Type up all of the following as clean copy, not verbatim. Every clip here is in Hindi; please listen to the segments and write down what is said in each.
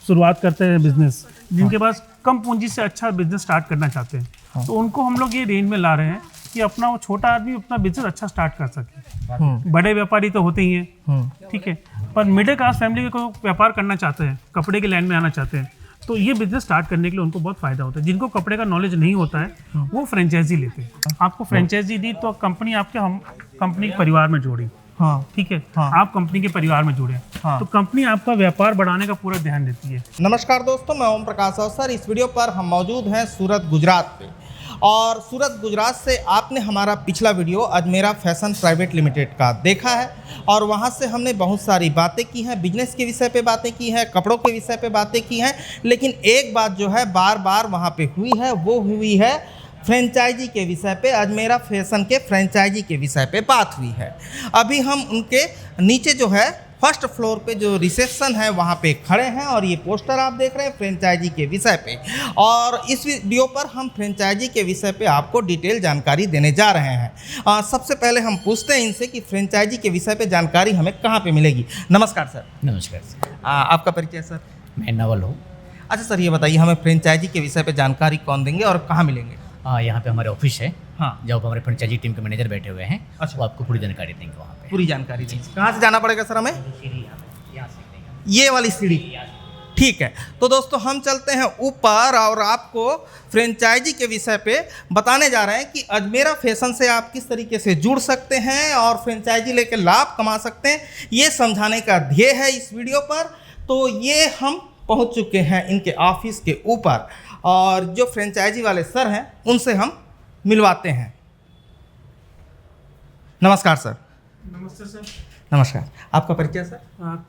शुरुआत करते हैं बिजनेस, जिनके पास कम पूंजी से अच्छा बिजनेस स्टार्ट करना चाहते हैं, तो उनको हम लोग ये रेंज में ला रहे हैं कि अपना वो छोटा आदमी अपना बिजनेस अच्छा स्टार्ट कर सके। बड़े व्यापारी तो होते ही हैं, ठीक है, पर मिडिल क्लास फैमिली को व्यापार करना चाहते हैं, कपड़े की लाइन में आना चाहते हैं, तो ये बिजनेस स्टार्ट करने के लिए उनको बहुत फायदा होता है। जिनको कपड़े का नॉलेज नहीं होता है वो फ्रेंचाइजी लेते हैं। आपको फ्रेंचाइजी दी तो कंपनी आपके हम कंपनी के परिवार में जोड़ी, ठीक है, आप कंपनी के परिवार में जुड़े, तो कंपनी आपका व्यापार बढ़ाने का पूरा ध्यान देती है। नमस्कार दोस्तों, मैं ओम प्रकाश अवसर। इस वीडियो पर हम मौजूद हैं सूरत गुजरात पे, और सूरत गुजरात से आपने हमारा पिछला video Ajmera fashion private limited का देखा है, और वहाँ से हमने बहुत सारी बातें की हैं, बिजनेस के विषय पे बातें की हैं, कपड़ों के विषय पे बातें की हैं, लेकिन एक बात जो है बार बार वहाँ पे हुई है, वो हुई है फ्रेंचाइजी के विषय पे। अजमेरा फैशन के फ्रेंचाइजी के विषय पे बात हुई है। अभी हम उनके नीचे जो है फर्स्ट फ्लोर पे जो रिसेप्शन है वहाँ पे खड़े हैं, और ये पोस्टर आप देख रहे हैं फ्रेंचाइजी के विषय पे, और इस वीडियो पर हम फ्रेंचाइजी के विषय पे आपको डिटेल जानकारी देने जा रहे हैं। सबसे पहले हम पूछते हैं इनसे कि फ्रेंचाइजी के विषय पे जानकारी हमें कहाँ पे मिलेगी। नमस्कार सर। नमस्कार सर। आपका परिचय सर? मैं नवल हूँ। अच्छा सर, ये बताइए हमें फ्रेंचाइजी के विषय पे जानकारी कौन देंगे और कहाँ मिलेंगे? यहाँ पे हमारे ऑफिस है, हाँ, जहाँ पर हमारे फ्रेंचाइजी टीम के मैनेजर बैठे हुए हैं। अच्छा। वो आपको पूरी जानकारी देंगे वहाँ पे। पूरी जानकारी देंगे। कहाँ से जाना पड़ेगा सर हमें? यहाँ से ये वाली सीढ़ी, ठीक है। तो दोस्तों हम चलते हैं ऊपर, और आपको फ्रेंचाइजी के विषय पे बताने जा रहे हैं कि अजमेरा फैशन से आप किस तरीके से जुड़ सकते हैं और फ्रेंचाइजी लेके लाभ कमा सकते हैं, ये समझाने का ध्येय है इस वीडियो पर। तो ये हम पहुंच चुके हैं इनके ऑफिस के ऊपर, और जो फ्रेंचाइजी वाले सर हैं उनसे हम मिलवाते हैं। नमस्कार सर। नमस्ते सर। नमस्कार, आपका परिचय sir?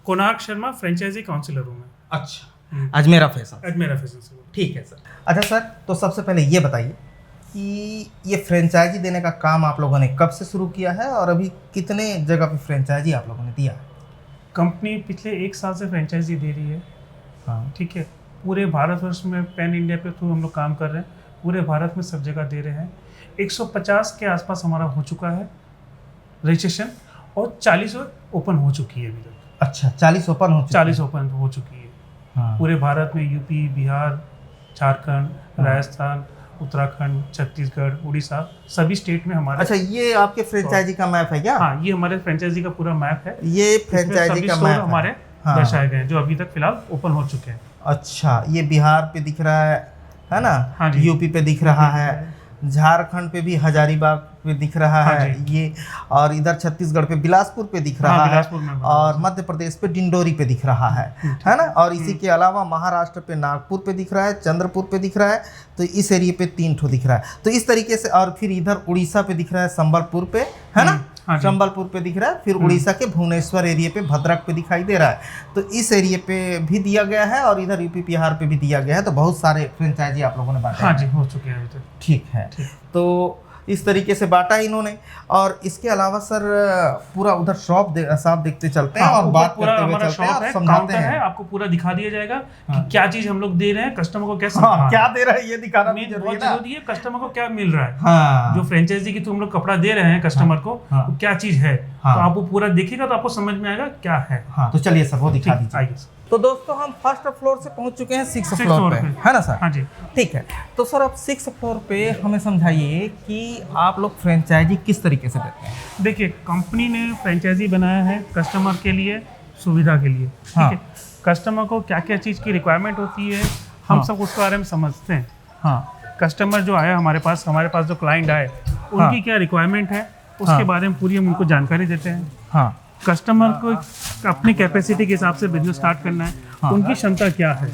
Konark Sharma, franchisee counsellor हूँ मैं। अच्छा, अजमेरा फैशन। अजमेरा फैशन से। ठीक है सर। अच्छा सर, तो सबसे पहले ये बताइए कि ये फ्रेंचाइजी देने का काम आप लोगों ने कब से शुरू किया है, और अभी कितने जगह पे फ्रेंचाइजी आप लोगों ने दिया है? कंपनी पिछले 1 साल से फ्रेंचाइजी दे रही है, हाँ, ठीक है। पूरे भारतवर्ष में पैन इंडिया पे थ्रू हम लोग काम कर रहे हैं, पूरे भारत में सब जगह दे रहे हैं। 150 के आसपास हमारा हो चुका है रजिस्ट्रेशन, और 40 ओपन हो चुकी है अभी तक। अच्छा, 40 ओपन हो चुकी 40 ओपन हो चुकी है। हाँ। पूरे भारत में यूपी, बिहार, झारखंड, राजस्थान, उत्तराखंड, छत्तीसगढ़, उड़ीसा, सभी स्टेट में हमारे। अच्छा, ये आपके फ्रेंचाइजी का मैप है क्या? हाँ, ये हमारे फ्रेंचाइजी का पूरा मैप है। ये फ्रेंचाइजी का मैप हमारे हाँ, दर्शाए गए हैं जो अभी तक फिलहाल ओपन हो चुके हैं। अच्छा, ये बिहार पे दिख रहा है ना? हाँ जी। यूपी पे दिख रहा है, झारखंड पे भी हजारीबाग पे दिख रहा हाँ है ये, और इधर छत्तीसगढ़ पे बिलासपुर पे दिख रहा है, बिलासपुर में और मध्य प्रदेश पे डिंडोरी पे दिख रहा है ना? और इसी के अलावा महाराष्ट्र पे नागपुर पे दिख रहा है, चंद्रपुर पे दिख रहा है, तो इस एरिया पे 3 ठो दिख रहा है। तो इस तरीके से, और फिर इधर उड़ीसा पे दिख रहा है, संबलपुर पे, है ना? हाँ जी। संबलपुर पे दिख रहा है, फिर उड़ीसा के भुवनेश्वर एरिया पे, भद्रक पे दिखाई दे रहा है। तो इस एरिया पे भी दिया गया है, और इधर यूपी बिहार पे भी दिया गया है। तो बहुत सारे फ्रेंचाइजी आप लोगों ने बांटा। हाँ जी, हो चुके हैं अभी तक। ठीक है, तो इस तरीके से बांटा इन्होंने। और इसके अलावा सर पूरा उधर शॉप साफ देखते चलते हैं, और बात करते हुए चलते हैं और समझाते हैं। आपको पूरा दिखा दिया जाएगा कि क्या चीज हम लोग दे रहे हैं, कस्टमर को कैसे क्या दे रहे हैं ये दिखाना भी बहुत जरूरी है। कस्टमर को क्या मिल रहा है, हाँ, जो फ्रेंचाइजी की तुम लोग कपड़ा दे रहे हैं कस्टमर को, वो क्या चीज है, तो आप वो पूरा देखिएगा तो आपको समझ में आएगा क्या है। हाँ, तो चलिए सर वो दिखा दीजिए। आइए। तो दोस्तों हम फर्स्ट फ्लोर से पहुंच चुके हैं 6th फ्लोर पे, है ना सर? हाँ जी। ठीक है, तो सर अब 6th फ्लोर पे हमें समझाइए कि आप लोग फ्रेंचाइजी किस तरीके से देते हैं? देखिए, कंपनी ने फ्रेंचाइजी बनाया है कस्टमर के लिए, सुविधा के लिए, ठीक है। कस्टमर को क्या क्या चीज़ की रिक्वायरमेंट होती है हम सब उसके बारे में समझते हैं। हाँ, कस्टमर जो आया हमारे पास जो क्लाइंट आए उनकी क्या रिक्वायरमेंट है उसके बारे में पूरी हम उनको जानकारी देते हैं। हाँ, कस्टमर को अपनी कैपेसिटी के हिसाब से बिजनेस स्टार्ट करना है, उनकी क्षमता क्या है।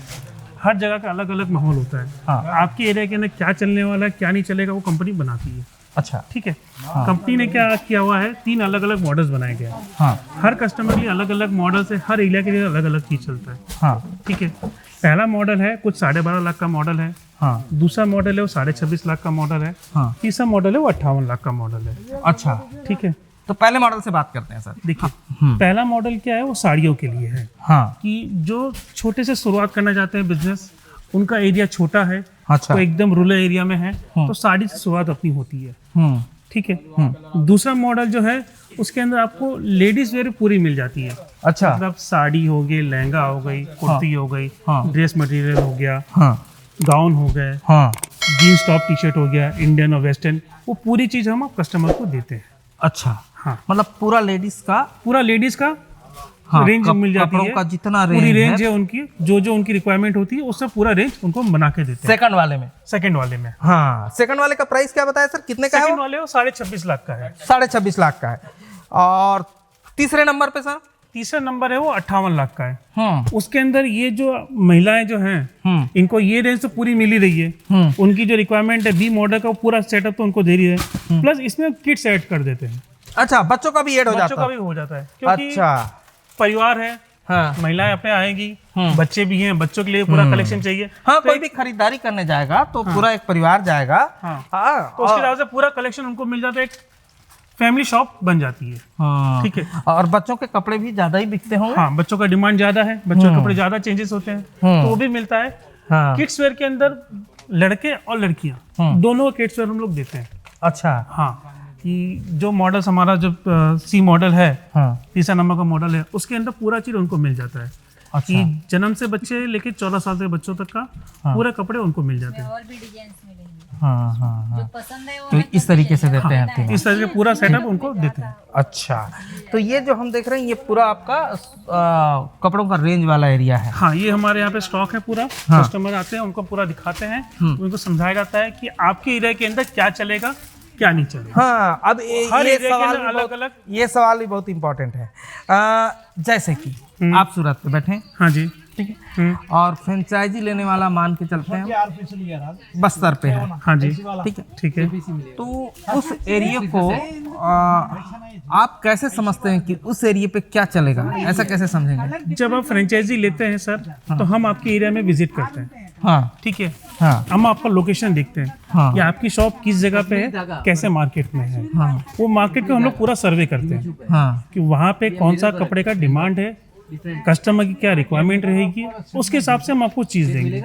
हर जगह का अलग अलग माहौल होता है। आपके एरिया के अंदर क्या चलने वाला है, क्या नहीं चलेगा, वो कंपनी बनाती है। अच्छा, ठीक है। कंपनी ने क्या किया हुआ है, 3 अलग अलग मॉडल्स बनाए गए हैं। हाँ, हर कस्टमर के लिए अलग अलग मॉडल से, हर एरिया के लिए अलग अलग चीज चलता है। हाँ, ठीक है। पहला मॉडल है कुछ 12.5 लाख का मॉडल है। हाँ, दूसरा मॉडल है वो 26.5 लाख का मॉडल है। हाँ, तीसरा मॉडल है वो 58 लाख का मॉडल है। अच्छा, ठीक है। तो पहले मॉडल से बात करते हैं सर। देखिए, पहला मॉडल क्या है, वो साड़ियों के लिए है। हाँ, कि जो छोटे से शुरुआत करना चाहते हैं बिजनेस, उनका एरिया छोटा है, अच्छा, वो एकदम रूरल एरिया में है, तो साड़ी से शुरुआत अपनी होती है। ठीक है। दूसरा मॉडल जो है उसके अंदर आपको लेडीज वेयर पूरी मिल जाती है। अच्छा। मतलब साड़ी हो गई, लहंगा हो गई, कुर्ती हो गई, ड्रेस मटेरियल हो गया, हाँ गाउन हो गए, हाँ। जीन्स टॉप टी शर्ट हो गया, इंडियन और वेस्टर्न, वो पूरी चीज़ हम कस्टमर को देते हैं। अच्छा, हाँ, मतलब पूरा लेडीज का हाँ, रेंज मिल जाती कपड़ों है। का जितना पूरी रेंज रेंज है उनकी, जो उनकी रिक्वायरमेंट होती है उससे पूरा रेंज उनको बना के देते हैं। सेकंड वाले में। सेकंड वाले में, हाँ, सेकंड वाले का प्राइस क्या बताया सर, कितने का है? सेकंड वाले वो 26.5 लाख का है। 26.5 लाख का है। और तीसरे नंबर पे सर? तीसरा नंबर है वो 58 लाख का है। हम्म उसके अंदर ये जो महिलाएं जो हैं, इनको ये रेंज तो पूरी मिल ही रही है। उनकी जो रिक्वायरमेंट है बी मॉडल का पूरा सेटअप तो उनको दे रही है, प्लस इसमें किट्स ऐड कर देते हैं। अच्छा, बच्चों का भी ऐड हो बच्चों जाता का है? भी हो जाता है, क्योंकि अच्छा, परिवार है, हाँ महिलाएं अपने आएंगी, बच्चे भी हैं, बच्चों के लिए पूरा कलेक्शन चाहिए। हाँ, कोई भी खरीदारी करने जाएगा तो पूरा एक परिवार जाएगा। हाँ, हाँ, तो उसके हिसाब से पूरा कलेक्शन उनको मिल जाता है, एक फैमिली शॉप बन जाती है। हाँ, ठीक है। और बच्चों के कपड़े भी ज्यादा ही बिकते होंगे। हाँ, बच्चों का डिमांड ज्यादा है, बच्चों के कपड़े ज्यादा चेंजेस होते हैं, तो वो भी मिलता है। हाँ, किड्स वेयर के अंदर लड़के और लड़कियां दोनों का किड्स वेयर हम लोग देते हैं। अच्छा, हाँ, कि जो मॉडल्स हमारा जो सी मॉडल है, हाँ, तीसरा नंबर का मॉडल है, उसके अंदर पूरा चीज उनको मिल जाता है। अच्छा, कि जन्म से बच्चे लेके 14 साल के बच्चों तक का पूरे कपड़े उनको मिल जाते हैं। और भी डिजाइन मिलेंगे, हाँ, हाँ, हाँ। जो पसंद है वो तो इस तरीके से देते हैं तीनों। इस तरह से पूरा सेटअप उनको देते हैं। अच्छा, तो ये जो हम देख रहे हैं ये पूरा आपका कपड़ों का रेंज वाला एरिया है। हाँ, ये हमारे यहाँ पे स्टॉक है पूरा। हाँ। कस्टमर आते हैं, उनको पूरा दिखाते हैं, उनको समझाया जाता है कि आपके एरिया के अंदर क्या चलेगा, क्या नहीं चलेगा। हाँ, अब हर ये एरिया के सवाल अंदर भी बहुत- अलग-अलग। ये सवाल भी बहुत इंपॉर्टेंट है। जैसे कि आप सूरत पे बैठे हैं, हाँ जी। ठीक है, और फ्रेंचाइजी लेने वाला मान के चलते हैं बस्तर पे है, हाँ जी, ठीक है, ठीक है। तो उस एरिया को आप कैसे समझते हैं कि उस एरिया पे क्या चलेगा, ऐसा कैसे समझेंगे? जब आप फ्रेंचाइजी लेते हैं सर, तो हम आपके एरिया में विजिट करते हैं, हाँ, ठीक है। हाँ, हम आपका लोकेशन देखते हैं हाँ, कि आपकी शॉप किस जगह पे है, कैसे मार्केट में है। हाँ, वो मार्केट को हम लोग पूरा सर्वे करते हैं हाँ, कि वहाँ पे कौन सा कपड़े का डिमांड है, कस्टमर की क्या रिक्वायरमेंट रहेगी, उसके हिसाब से हम आपको चीज़ देंगे।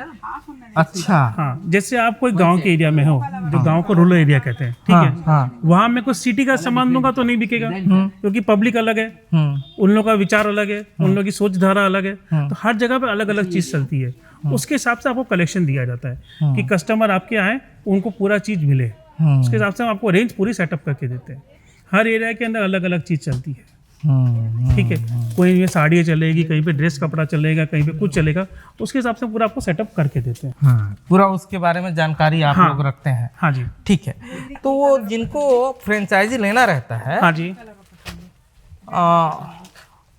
अच्छा, हाँ, जैसे आप कोई गांव के एरिया में हो, जो गांव को रूरल एरिया कहते हैं, ठीक है, हाँ, वहाँ मैं कुछ सिटी का सामान दूंगा तो नहीं बिकेगा, क्योंकि पब्लिक अलग है, उन लोगों का विचार अलग है, उन लोगों की सोच धारा अलग है, तो हर जगह पे अलग अलग चीज़ चलती है। उसके हिसाब से आपको कलेक्शन दिया जाता है कि कस्टमर आपके आए, उनको पूरा चीज़ मिले। उसके हिसाब से हम आपको रेंज पूरी सेटअप करके देते हैं। हर एरिया के अंदर अलग अलग चीज़ चलती है, ठीक है। कोई में साड़ी चलेगी, कहीं पे ड्रेस कपड़ा चलेगा, कहीं पे कुछ चलेगा, तो उसके हिसाब से पूरा आपको सेटअप करके देते हैं। हाँ, पूरा उसके बारे में जानकारी आप हाँ। लोग रखते हैं। हाँ जी, ठीक है, तो वो जिनको फ्रेंचाइजी लेना रहता है, हाँ जी,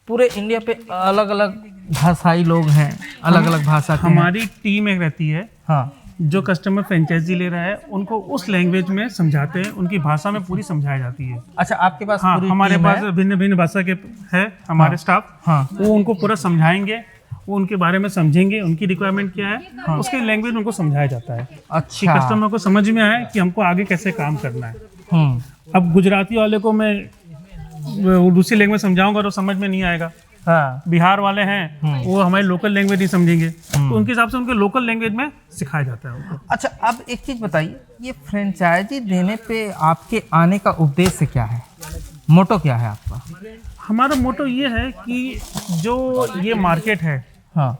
पूरे इंडिया पे अलग अलग भाषाई लोग हैं, अलग अलग भाषा के हैं। हमारी टीम एक रहती है, हाँ, जो कस्टमर फ्रेंचाइजी ले रहा है उनको उस लैंग्वेज में समझाते हैं, उनकी भाषा में पूरी समझाई जाती है। अच्छा, आपके पास हाँ, पूरी हमारे टीम पास है? भिन्न भिन्न भाषा के है हमारे स्टाफ। हाँ, वो उनको पूरा समझाएंगे, वो उनके बारे में समझेंगे, उनकी रिक्वायरमेंट क्या है, उसके लैंग्वेज उनको समझाया जाता है कि अच्छा, कस्टमर को समझ में आए कि हमको आगे कैसे काम करना है। हम्म, अब गुजराती वाले को मैं दूसरी लैंग्वेज समझाऊंगा तो समझ में नहीं आएगा। हाँ, बिहार वाले हैं, वो हमारी लोकल लैंग्वेज नहीं समझेंगे, तो उनके हिसाब से उनके लोकल लैंग्वेज में सिखाया जाता है उनको। अच्छा, अब एक चीज बताइए, ये फ्रेंचाइजी देने पे आपके आने का उद्देश्य क्या है, मोटो क्या है आपका? हमारा मोटो ये है कि जो ये मार्केट है, हाँ,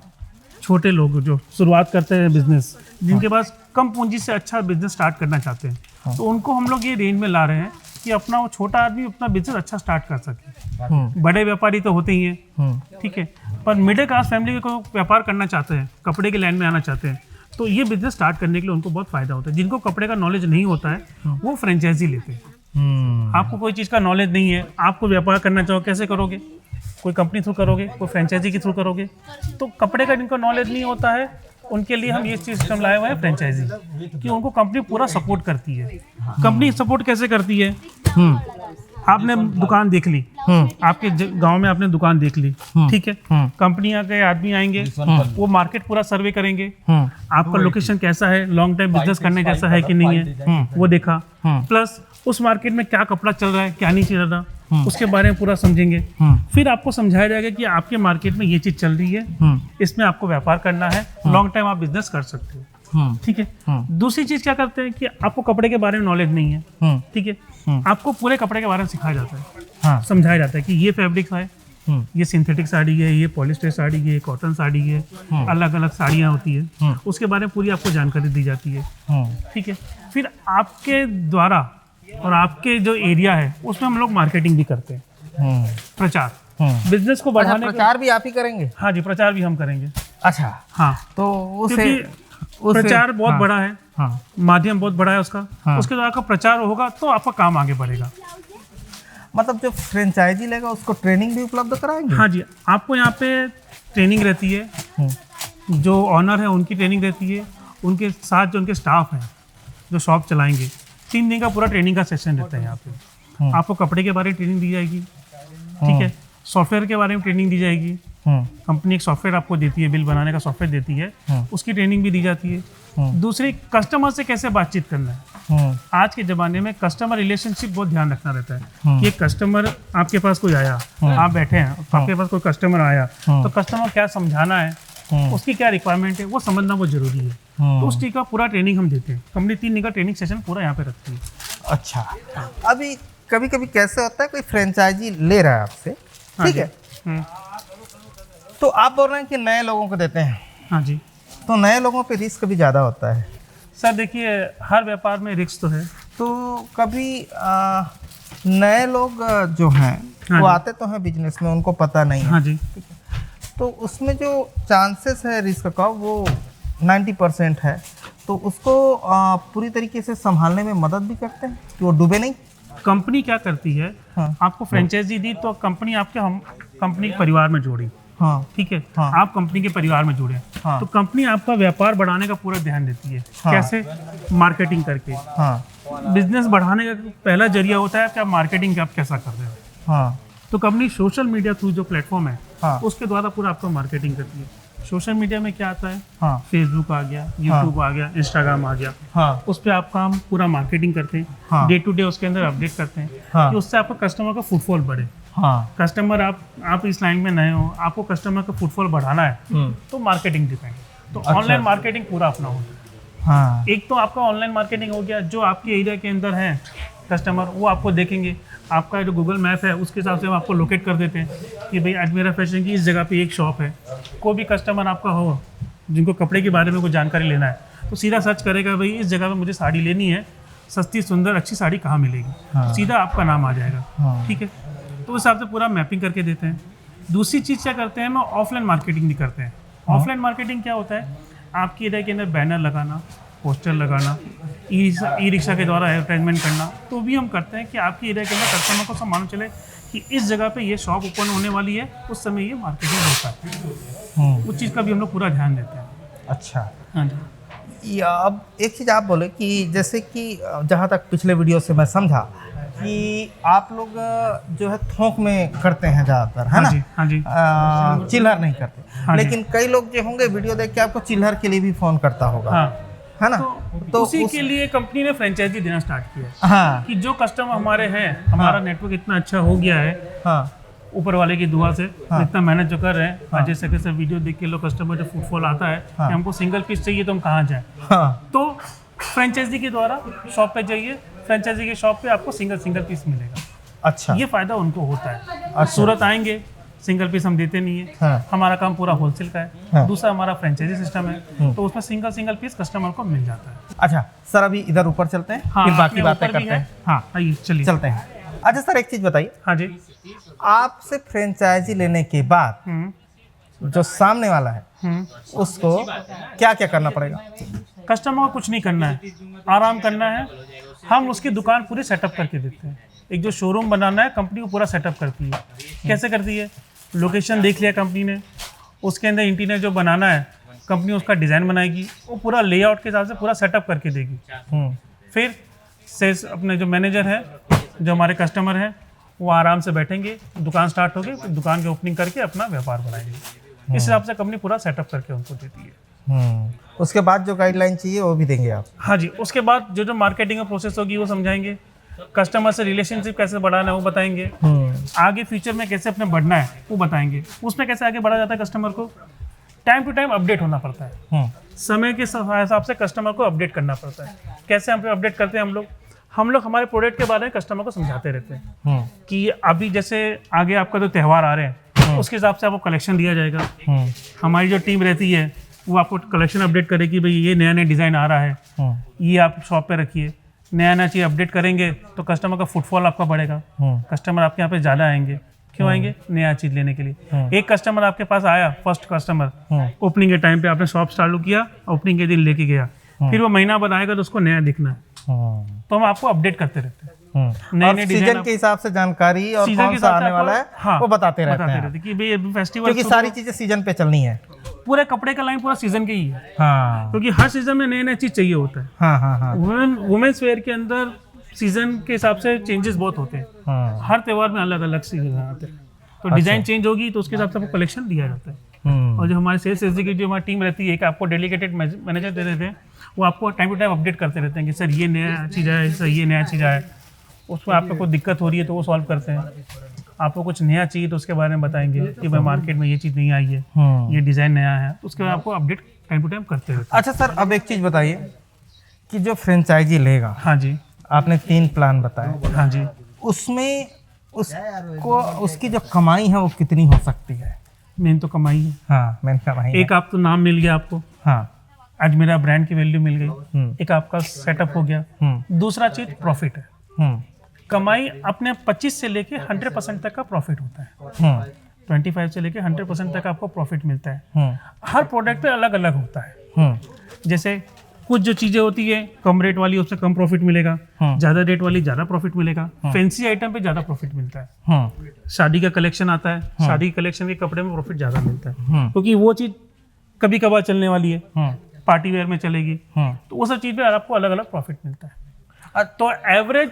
छोटे लोग जो शुरुआत करते हैं बिजनेस, जिनके पास कम पूंजी से अच्छा बिजनेस स्टार्ट करना चाहते हैं, तो उनको हम लोग ये रेंज में ला रहे हैं कि अपना वो छोटा आदमी अपना बिजनेस अच्छा स्टार्ट कर सके। बड़े व्यापारी तो होते ही हैं, ठीक है, पर मिडिल क्लास फैमिली को व्यापार करना चाहते हैं, कपड़े के लाइन में आना चाहते हैं, तो ये बिजनेस स्टार्ट करने के लिए उनको बहुत फायदा होता है। जिनको कपड़े का नॉलेज नहीं होता है, वो फ्रेंचाइजी लेते हैं। आपको कोई चीज़ का नॉलेज नहीं है, आपको व्यापार करना चाहो, कैसे करोगे? कोई कंपनी थ्रू करोगे, कोई फ्रेंचाइजी के थ्रू करोगे, तो कपड़े का जिनको नॉलेज नहीं होता है, उनके लिए हम ये सिस्टम लाए हुए हैं फ्रेंचाइजी, कि उनको कंपनी पूरा सपोर्ट करती है। कंपनी सपोर्ट कैसे करती है? आपने दुकान देख ली, आपके गांव में आपने दुकान देख ली, ठीक है, कंपनी के आदमी आएंगे, वो मार्केट पूरा सर्वे करेंगे, आपका लोकेशन कैसा है, लॉन्ग टाइम बिजनेस करने जैसा है कि नहीं है, वो देखा, प्लस उस मार्केट में क्या कपड़ा चल रहा है, क्या नहीं चल रहा, उसके बारे में पूरा समझेंगे। फिर आपको समझाया जाएगा कि आपके मार्केट में ये चीज़ चल रही है, इसमें आपको व्यापार करना है, लॉन्ग टाइम आप बिजनेस कर सकते हो, ठीक है। दूसरी चीज़ क्या करते हैं कि आपको कपड़े के बारे में नॉलेज नहीं है, ठीक है, आपको पूरे कपड़े के बारे में सिखाया जाता है हाँ। समझाया जाता है कि ये फैब्रिक है, ये सिंथेटिक साड़ी है, ये पॉलिस्टर साड़ी है, ये कॉटन साड़ी है, अलग अलग साड़ियाँ होती है, उसके बारे में पूरी आपको जानकारी दी जाती है। ठीक है, फिर आपके द्वारा और आपके जो एरिया है उसमें हम लोग मार्केटिंग भी करते हैं, प्रचार, बिजनेस को अच्छा, बढ़ाने का। प्रचार भी आप ही करेंगे? हाँ जी, प्रचार भी हम करेंगे। अच्छा, हाँ, तो क्योंकि प्रचार बहुत हाँ, बड़ा है, हाँ, माध्यम बहुत बड़ा है उसका। हाँ। उसके द्वारा का प्रचार होगा तो आपका काम आगे बढ़ेगा। मतलब जो फ्रेंचाइजी लेगा उसको ट्रेनिंग भी उपलब्ध कराएंगे? हाँ जी, आपको यहाँ पे ट्रेनिंग रहती है, जो ऑनर है उनकी ट्रेनिंग रहती है, उनके साथ जो उनके स्टाफ हैं जो शॉप चलाएंगे, 3 दिन का पूरा ट्रेनिंग का सेशन रहता है यहाँ पे। आपको कपड़े के बारे में ट्रेनिंग दी जाएगी, ठीक है, सॉफ्टवेयर के बारे में ट्रेनिंग दी जाएगी। कंपनी एक सॉफ्टवेयर आपको देती है, बिल बनाने का सॉफ्टवेयर देती है, उसकी ट्रेनिंग भी दी जाती है। दूसरी, कस्टमर से कैसे बातचीत करना है। आज के ज़माने में कस्टमर रिलेशनशिप बहुत ध्यान रखना रहता है कि एक कस्टमर आपके पास कोई आया, आप बैठे हैं, तो आपके पास कोई कस्टमर आया, तो कस्टमर क्या समझाना है, उसकी क्या रिक्वायरमेंट है, वो समझना बहुत जरूरी है। तो उस चीज़ का पूरा ट्रेनिंग हम देते हैं। कंपनी 3 दिन का ट्रेनिंग सेशन पूरा यहाँ पे रखती है। अच्छा, अभी कभी कभी कैसे होता है, कोई फ्रेंचाइजी ले रहा है आपसे, ठीक है, तो आप बोल रहे हैं कि नए लोगों को देते हैं, हाँ जी, तो नए लोगों पे रिस्क भी ज़्यादा होता है। सर देखिए, हर व्यापार में रिस्क तो है। तो कभी नए लोग जो हैं हाँ वो जी। आते तो हैं बिजनेस में, उनको पता नहीं है, हाँ जी, तो उसमें जो चांसेस है रिस्क का वो 90% है, तो उसको पूरी तरीके से संभालने में मदद भी करते हैं कि वो डूबे नहीं। कंपनी क्या करती है, हाँ। आपको फ्रेंचाइजी दी तो कंपनी आपके हम कंपनी के परिवार में जोड़ी, हाँ, ठीक है, हाँ। आप कंपनी के परिवार में जुड़े, हाँ। तो कंपनी आपका व्यापार बढ़ाने का पूरा ध्यान देती है। हाँ। कैसे? मार्केटिंग करके। हाँ, बिजनेस बढ़ाने का पहला जरिया होता है कि आप मार्केटिंग आप कैसा कर रहे हो। हाँ, तो कंपनी सोशल मीडिया थ्रू जो प्लेटफॉर्म है, हाँ। उसके द्वारा पूरा आपका मार्केटिंग करती है। सोशल मीडिया में क्या आता है, हाँ, फेसबुक आ गया, यूट्यूब आ गया, इंस्टाग्राम आ गया, हाँ, उस पर आपका हम पूरा मार्केटिंग करते हैं, हाँ। डे टू डे उसके अंदर अपडेट करते हैं हाँ। कि उससे आपका कस्टमर का फुटफॉल बढ़े। हाँ, कस्टमर आप इस लाइन में नए हो, आपको कस्टमर का फुटफॉल बढ़ाना है, तो मार्केटिंग डिपेंड। तो ऑनलाइन मार्केटिंग पूरा अपना होगा। हाँ, एक तो आपका ऑनलाइन मार्केटिंग हो गया, जो आपके एरिया के अंदर है कस्टमर, वो आपको देखेंगे, आपका जो गूगल मैप है उसके हिसाब से हम आपको लोकेट कर देते हैं कि भाई अजमेरा फैशन की इस जगह पे एक शॉप है। कोई भी कस्टमर आपका हो जिनको कपड़े के बारे में कोई जानकारी लेना है, तो सीधा सर्च करेगा भाई इस जगह पे मुझे साड़ी लेनी है, सस्ती सुंदर अच्छी साड़ी कहाँ मिलेगी, हाँ। सीधा आपका नाम आ जाएगा। हाँ। ठीक है, तो उस हिसाब से पूरा मैपिंग करके देते हैं। दूसरी चीज़ क्या करते हैं, हम ऑफलाइन मार्केटिंग भी करते हैं। ऑफलाइन मार्केटिंग क्या होता है, आपके एरिया के अंदर बैनर लगाना, पोस्टर लगाना, ई रिक्शा के द्वारा एडवर्टाइजमेंट करना, तो भी हम करते हैं कि आपके एरिया के अंदर कस्टमर को सब मालूम चले कि इस जगह पे ये शॉप ओपन होने वाली है, उस समय ये मार्केटिंग होता है। उस चीज़ का भी हम लोग पूरा ध्यान देते हैं। अच्छा। हाँ जी, या अब एक चीज़ आप बोले कि जैसे कि जहाँ तक पिछले वीडियो से मैं समझा कि आप लोग जो है थोक में करते हैं ज़्यादातर, है हाँ ना? जी, हाँ जी, चिल्हर नहीं करते, हाँ जी। लेकिन कई लोग जो होंगे वीडियो देख के आपको चिल्हर के लिए भी फ़ोन करता होगा, हाँ। है ना? तो उसी के लिए कंपनी ने फ्रेंचाइजी देना स्टार्ट किया है हाँ, कि जो कस्टमर हमारे हैं, हमारा नेटवर्क इतना अच्छा हो गया है हाँ, ऊपर वाले की दुआ से, हाँ। इतना मेहनत जो कर रहे हैं, हाँ। जैसे कैसे वीडियो देख के लोग कस्टमर जो फुटफॉल आता है हाँ। कि हमको सिंगल पीस चाहिए तो हम कहाँ जाएं, हाँ, तो फ्रेंचाइजी के द्वारा शॉप पे जाइए, फ्रेंचाइजी के शॉप पे आपको सिंगल पीस मिलेगा। अच्छा, ये फायदा उनको होता है। अच्छा। सूरत आएंगे, सिंगल पीस हम देते नहीं है, हाँ। हमारा काम पूरा होलसेल का है। हाँ। दूसरा हमारा फ्रेंचाइजी सिस्टम है, तो उसमें सिंगल पीस कस्टमर को मिल जाता है। अच्छा सर, अभी इधर ऊपर चलते हैं, हाँ, फिर बाकी अपने बातें ऊपर भी करते है। हैं। हाँ, आइए चलिए, चलते हैं। अच्छा सर, एक चीज़ बताइए, हाँ जी। आपसे फ्रेंचाइजी लेने के बाद जो सामने वाला है उसको क्या क्या करना पड़ेगा? कस्टमर को कुछ नहीं करना है, आराम करना है। हम उसकी दुकान पूरी सेटअप करके देते हैं। एक जो शोरूम बनाना है, कंपनी को पूरा सेटअप करती है। कैसे करती है? लोकेशन देख लिया कंपनी ने, उसके अंदर इंटीरियर जो बनाना है कंपनी उसका डिज़ाइन बनाएगी, वो पूरा लेआउट के हिसाब से पूरा सेटअप करके देगी। फिर सेल्स अपने जो मैनेजर है, जो हमारे कस्टमर हैं, वो आराम से बैठेंगे, दुकान स्टार्ट होगी, फिर दुकान की ओपनिंग करके अपना व्यापार बढ़ाएंगे। इस हिसाब से कंपनी पूरा सेटअप करके उनको देती है। उसके बाद जो गाइडलाइन चाहिए वो भी देंगे आप? हाँ जी, उसके बाद जो मार्केटिंग का प्रोसेस होगी वो समझाएंगे, कस्टमर से रिलेशनशिप कैसे बढ़ाना है वो बताएंगे, आगे फ्यूचर में कैसे अपने बढ़ना है वो बताएंगे। उसमें कैसे आगे बढ़ा जाता है, कस्टमर को टाइम टू टाइम अपडेट होना पड़ता है। समय के हिसाब से कस्टमर को अपडेट करना पड़ता है। कैसे हम अपडेट करते हैं हम लोग? हम लोग हमारे प्रोडक्ट के बारे में कस्टमर को समझाते रहते हैं कि अभी जैसे आगे आपका जो त्यौहार आ रहे हैं उसके हिसाब से आपको कलेक्शन दिया जाएगा। हमारी जो टीम रहती है वो आपको कलेक्शन अपडेट करेगी, भाई ये नया नया डिज़ाइन आ रहा है, ये आप शॉप पे रखिए। नया नया चीज़ अपडेट करेंगे तो कस्टमर का फुटफॉल आपका बढ़ेगा, कस्टमर आपके यहाँ पे ज़्यादा आएंगे। क्यों आएंगे? नया चीज़ लेने के लिए। एक कस्टमर आपके पास आया, फर्स्ट कस्टमर, ओपनिंग के टाइम पे आपने शॉप चालू किया, ओपनिंग के दिन लेके गया, फिर वो महीना बाद आएगा तो उसको नया दिखना है, तो हम आपको अपडेट करते रहते हैं। और सीजन के हिसाब से जानकारी और सीजन कौन के सा हिसाब से आने वाला है हाँ, वो बताते रहते हैं कि भाई अभी फेस्टिवल, क्योंकि सारी चीजें सीजन पे चलनी है। पूरे कपड़े का लाइन पूरा सीजन के ही है, हाँ क्योंकि हर सीजन में नया नया चीज चाहिए होता है। हाँ हाँ हाँ वुमेन्स वेयर के अंदर सीजन के हिसाब से चेंजेस बहुत होते हैं। हाँ। हर त्योहार में अलग अलग सीजन आते हैं, तो डिजाइन चेंज होगी तो उसके हिसाब से आपको कलेक्शन दिया जाता है। और जो हमारे सेल्स एग्जीक्यूटिव जो हमारी टीम रहती है, एक आपको डेडिकेटेड मैनेजर दे देते हैं, वो आपको टाइम टू टाइम अपडेट करते रहते हैं कि सर ये नया चीज़ है, सर ये नया चीज़ है, उसमें आपको कोई दिक्कत हो रही है तो वो सॉल्व करते हैं। आपको कुछ नया चाहिए तो उसके बारे में बताएंगे कि भाई मार्केट में ये चीज़ नहीं आई है, ये डिज़ाइन नया है, तो उसके बाद आपको अपडेट टाइम टू टाइम करते रहते हैं। अच्छा सर, अब एक चीज बताइए कि जो फ्रेंचाइजी लेगा, हाँ जी, आपने 3 प्लान बताए, हाँ जी। उसमें उसको उसकी जो कमाई है वो कितनी हो सकती है? मेन तो कमाई है। हाँ मेन कमाई है। एक आप तो नाम मिल गया आपको, हाँ आज मेरा ब्रांड की वैल्यू मिल गई, एक आपका सेटअप हो गया। दूसरा चीज प्रॉफिट है। कमाई अपने 25 से लेके 100% तक का प्रॉफिट होता है। 25 से लेके 100% तक आपको प्रॉफिट मिलता है। हर प्रोडक्ट पे अलग अलग होता है। जैसे कुछ जो चीजें होती है कम रेट वाली, उससे कम प्रॉफिट मिलेगा, ज्यादा रेट वाली ज्यादा प्रॉफिट मिलेगा, फैंसी आइटम पे ज्यादा प्रॉफिट मिलता है। शादी का कलेक्शन आता है, शादी कलेक्शन के कपड़े में प्रॉफिट ज्यादा मिलता है, क्योंकि वो चीज कभी कभार चलने वाली है, पार्टी वेयर में चलेगी, तो वो सब चीज पे आपको अलग अलग प्रॉफिट मिलता है। तो एवरेज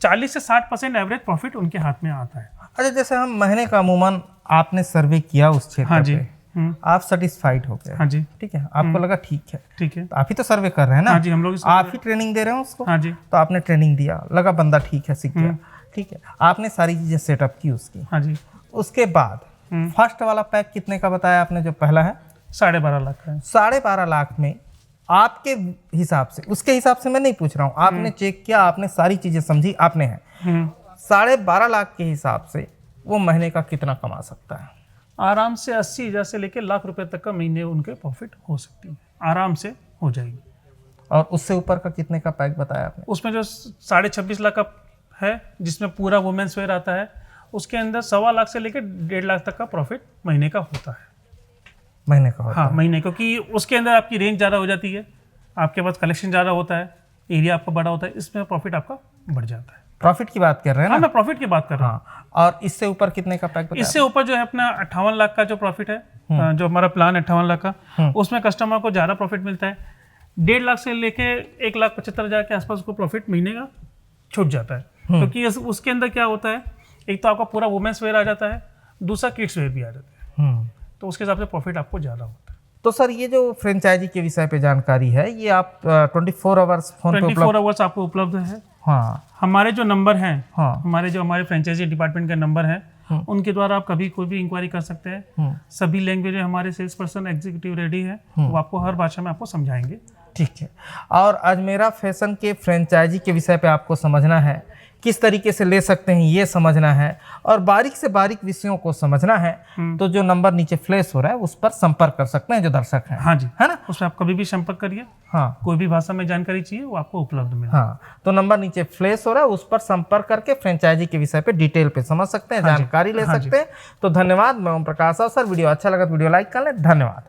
40 से 60% एवरेज प्रॉफिट उनके हाथ में आता है। अच्छा, जैसे हम महीने का अमूमन आपने सर्वे किया उस क्षेत्र हाँ जी, पे, आप सेटिस्फाइड हो गए, हाँ जी, ठीक है, आपको लगा ठीक है, ठीक है, तो आप ही तो सर्वे कर रहे हैं ना? हाँ जी, हम लोग आप ही ट्रेनिंग दे रहे हैं उसको? हाँ जी, तो आपने ट्रेनिंग दिया, लगा बंदा ठीक है, सीख गया, ठीक है, आपने सारी चीजें सेटअप की उसकी। हाँ जी। उसके बाद फर्स्ट वाला पैक कितने का बताया आपने जो पहला है? 12.5 लाख का है। 12.5 लाख में आपके हिसाब से, उसके हिसाब से मैं नहीं पूछ रहा हूँ, आपने चेक किया, आपने सारी चीजें समझी, आपने है 12.5 लाख के हिसाब से वो महीने का कितना कमा सकता है? आराम से 80,000 से लेके लाख रुपए तक का महीने उनके प्रॉफिट हो सकती है, आराम से हो जाएगी। और उससे ऊपर का कितने का पैक बताया आपने? उसमें जो 26.5 लाख का है, जिसमें पूरा वुमेन्स वेयर आता है, उसके अंदर 1.25 लाख से लेके 1.5 लाख तक का प्रॉफिट महीने का होता है। महीने का होता हाँ, है। महीने, क्योंकि उसके अंदर आपकी रेंज ज़्यादा हो जाती है, आपके पास कलेक्शन ज़्यादा होता है, एरिया आपका बड़ा होता है, इसमें प्रॉफिट आपका बढ़ जाता है। प्रॉफिट की बात कर रहे हैं हाँ, ना? मैं प्रॉफिट की बात कर रहा हूँ। हाँ, और इससे ऊपर कितने का पैक बताया? इससे ऊपर जो है अपना 58 लाख का जो प्रॉफिट है, जो हमारा प्लान है 58 लाख का, उसमें कस्टमर को ज़्यादा प्रॉफिट मिलता है। 1.5 लाख से लेके 1,75,000 के आसपास को प्रॉफिट महीने का छूट जाता है, क्योंकि उसके अंदर क्या होता है, एक तो आपका पूरा वुमेन्स वेयर आ जाता है, दूसरा किड्स वेयर भी आ जाता है, तो उसके हिसाब से प्रॉफिट आपको ज़्यादा होता है। तो सर, ये जो फ्रेंचाइजी के विषय पे जानकारी है, ये आप 24 आवर्स फोन पे 24 आवर्स आपको उपलब्ध है। हाँ हमारे जो नंबर हैं, हाँ हमारे फ्रेंचाइजी डिपार्टमेंट का नंबर है, उनके द्वारा आप कभी कोई भी इंक्वायरी कर सकते हैं। सभी लैंग्वेज में हमारे सेल्स पर्सन एग्जीक्यूटिव रेडी है, वो आपको हर भाषा में आपको समझाएंगे। ठीक है। और अजमेरा फैशन के फ्रेंचाइजी के विषय पे आपको समझना है, किस तरीके से ले सकते हैं ये समझना है, और बारीक से बारीक विषयों को समझना है, तो जो नंबर नीचे फ्लैश हो रहा है उस पर संपर्क कर सकते हैं जो दर्शक हैं। हाँ जी, है ना? उसमें आप कभी भी संपर्क करिए। हाँ, कोई भी भाषा में जानकारी चाहिए वो आपको उपलब्ध मिले। हाँ, तो नंबर नीचे फ्लैश हो रहा है, उस पर संपर्क करके फ्रेंचाइजी के विषय पे डिटेल पे समझ सकते हैं, जानकारी ले सकते हैं। तो धन्यवाद, मैं ओम प्रकाश। सर, वीडियो अच्छा लगा तो वीडियो लाइक कर लें। धन्यवाद।